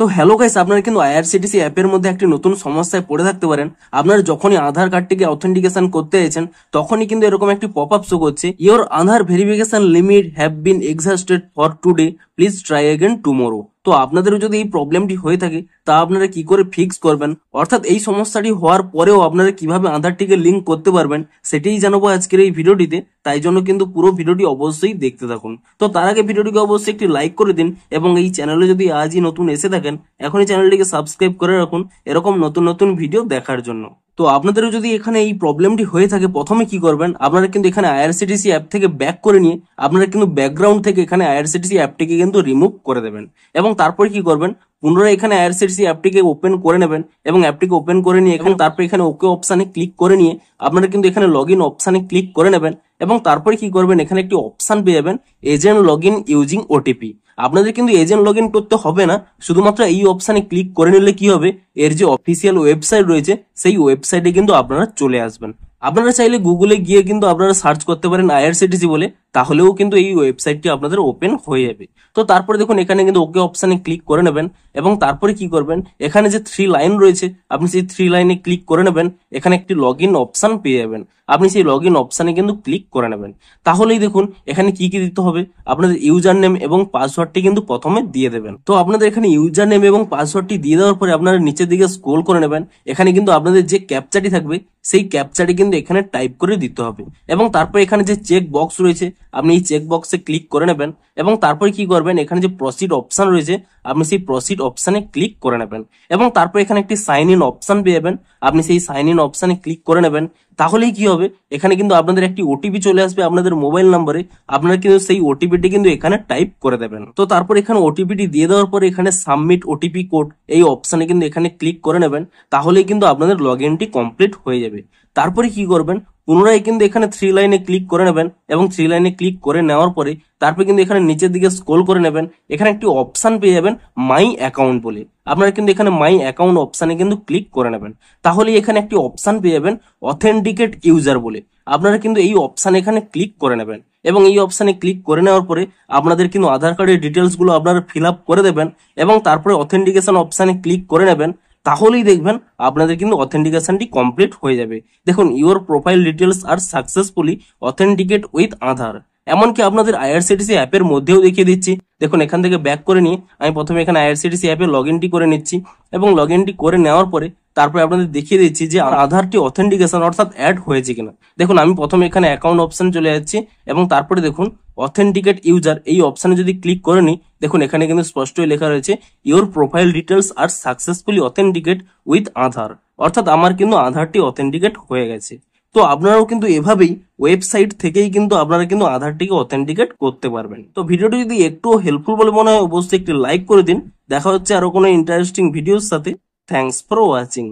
তো hello guys, আপনারা কিন্তু আইআরসিটিসি অ্যাপের মধ্যে একটি নতুন সমস্যায় পড়ে থাকতে পারেন। আপনারা যখনই আধার কার্ডটিকে অথেন্টিকেশন করতে চাইছেন তখনই কিন্তু এরকম একটি পপআপ শো করছে, your Aadhaar verification limit have been exhausted for today, please try again tomorrow. তো আপনাদেরও যদি এই প্রবলেমটি হয়ে থাকে তা আপনারা কি করে ফিক্স করবেন, অর্থাৎ এই সমস্যাটি হওয়ার পরেও আপনারা কিভাবে আধারটিকে লিঙ্ক করতে পারবেন সেটাই জানাবো আজকের এই ভিডিওটিতে। তাই জন্য কিন্তু পুরো ভিডিওটি অবশ্যই দেখতে থাকুন। তো তার আগে ভিডিওটিকে অবশ্যই একটি লাইক করে দিন এবং এই চ্যানেলে যদি আজই নতুন এসে থাকেন এখনই চ্যানেলটিকে সাবস্ক্রাইব করে রাখুন এরকম নতুন নতুন ভিডিও দেখার জন্য। তো আপনাদেরও যদি এখানে এই প্রবলেমটি হয়ে থাকে প্রথমে কি করবেন, আপনারা কিন্তু এখানে আইআরসিটিসি অ্যাপ থেকে ব্যাক করে নিয়ে আপনারা কিন্তু ব্যাকগ্রাউন্ড থেকে এখানে আইআরসিটিসি অ্যাপটিকে কিন্তু রিমুভ করে দেবেন এবং তারপরে কি করবেন, পুনরায় এখানে আইআরসিটিসি অ্যাপটিকে ওপেন করে নেবেন এবং অ্যাপটিকে ওপেন করে নিয়ে এবং তারপরে এখানে ওকে অপশানে ক্লিক করে নিয়ে আপনারা কিন্তু এখানে লগ ইন অপশানে ক্লিক করে নেবেন এবং তারপরে কি করবেন, এখানে একটি অপশান পেয়ে যাবেন agent log in using OTP. আপনাদের কিন্তু এজেন্ট লগ ইন করতে হবে না, শুধুমাত্র এই অপশানে ক্লিক করে নিলে কি হবে, এর যে অফিসিয়াল ওয়েবসাইট রয়েছে সেই ওয়েবসাইটে কিন্তু আপনারা চলে আসবেন। আপনারা চাইলে গুগলে গিয়ে কিন্তু আপনারা সার্চ করতে পারেন আইআরসিটিসি বলে, তাহলেও কিন্তু এই ওয়েবসাইটটি আপনাদের ওপেন হয়ে যাবে। তো তারপরে দেখুন এখানে কিন্তু ওকে অপশানে ক্লিক করে নেবেন এবং তারপরে কি করবেন, এখানে যে 3 লাইন রয়েছে আপনি সেই 3 লাইনে ক্লিক করে নেবেন, এখানে একটি লগ ইন অপশান পেয়ে যাবেন, আপনি সেই লগ ইন অপশানে কিন্তু ক্লিক করে নেবেন। তাহলেই দেখুন এখানে কি কি দিতে হবে, আপনাদের ইউজার নেম এবং পাসওয়ার্ডটি কিন্তু প্রথমে দিয়ে দেবেন। তো আপনাদের এখানে ইউজার নেম এবং পাসওয়ার্ডটি দিয়ে দেওয়ার পরে আপনারা নিচের দিকে স্ক্রল করে নেবেন, এখানে কিন্তু আপনাদের যে ক্যাপচাটি থাকবে সেই ক্যাপচাটি কিন্তু এখানে টাইপ করে দিতে হবে এবং তারপর এখানে যে চেক বক্স রয়েছে আপনি এই চেক বক্সে ক্লিক করে নেবেন এবং তারপরে কি করবেন, এখানে যে প্রসিড অপশন রয়েছে আপনি সেই প্রসিড অপশনে ক্লিক করে নেবেন এবং তারপর এখানে একটি সাইন ইন অপশন পেয়ে যাবেন, আপনি সেই সাইন ইন অপশনে ক্লিক করে নেবেন। তাহলেই কি হবে, এখানে কিন্তু আপনাদের একটি ওটিপি চলে আসবে আপনাদের মোবাইল নম্বরে, আপনারা কিন্তু সেই ওটিপিটি কিন্তু এখানে টাইপ করে দেবেন। তো তারপর এখানে ওটিপিটি দিয়ে দেওয়ার পরে এখানে সাবমিট ওটিপি কোড এই অপশনে কিন্তু এখানে ক্লিক করে নেবেন, তাহলেই কিন্তু আপনাদের লগ ইনটি কমপ্লিট হয়ে যাবে। তারপরে কি করবেন, পুনরায় কিন্তু এখানে 3 লাইনে ক্লিক করে নেবেন এবং 3 লাইনে ক্লিক করে নেওয়ার পরে তারপরে কিন্তু এখানে নিচের দিকে স্ক্রল করে নেবেন, এখানে একটি অপশন পেয়ে যাবেন মাই অ্যাকাউন্ট বলে, আপনারা কিন্তু এখানে মাই অ্যাকাউন্ট অপশানে কিন্তু ক্লিক করে নেবেন। তাহলে এখানে একটি অপশান পেয়ে যাবেন অথেন্টিকেট ইউজার বলে, আপনারা কিন্তু এই অপশানে এখানে ক্লিক করে নেবেন এবং এই অপশানে ক্লিক করে নেওয়ার পরে আপনাদের কিন্তু আধার কার্ডের ডিটেলস গুলো আপনারা ফিল আপ করে দেবেন এবং তারপরে অথেন্টিকেশন অপশানে ক্লিক করে নেবেন, তাহলেই দেখবেন আপনাদের কিন্তু অথেন্টিকেশনটি কমপ্লিট হয়ে যাবে। দেখুন your profile details are successfully authenticate with Aadhaar. এমনকি আপনাদের আইআরসিটিসি অ্যাপের মধ্যেও দেখিয়ে দিচ্ছি। দেখুন এখান থেকে ব্যাক করে নিয়ে আমি প্রথমে এখানে আইআরসিটিসি অ্যাপে লগ ইনটি করে নিচ্ছি এবং লগ ইনটি করে নেওয়ার পরে তারপরে আপনাদের দেখিয়ে দিচ্ছি যে আধারটি অথেন্টিকেশন অর্থাৎ অ্যাড হয়েছে কিনা। দেখুন আমি প্রথমে এখানে অ্যাকাউন্ট অপশন চলে যাচ্ছি এবং তারপরে দেখুন অথেন্টিকেট ইউজার এই অপশনে যদি ক্লিক করে নিই, দেখুন এখানে কিন্তু স্পষ্টই লেখা রয়েছে your profile details are successfully authenticate with Aadhaar, অর্থাৎ আমার কিন্তু আধারটি অথেন্টিকেট হয়ে গেছে। তো আপনারাও কিন্তু এভাবেই ওয়েবসাইট থেকেই কিন্তু আপনারা কিন্তু আধারটিকে অথেন্টিকেট করতে পারবেন। তো ভিডিওটি যদি একটু হেল্পফুল বলে মনে হয় অবশ্যই একটি লাইক করে দিন। দেখা হচ্ছে আরো কোনো ইন্টারেস্টিং ভিডিওর সাথে। Thanks for watching.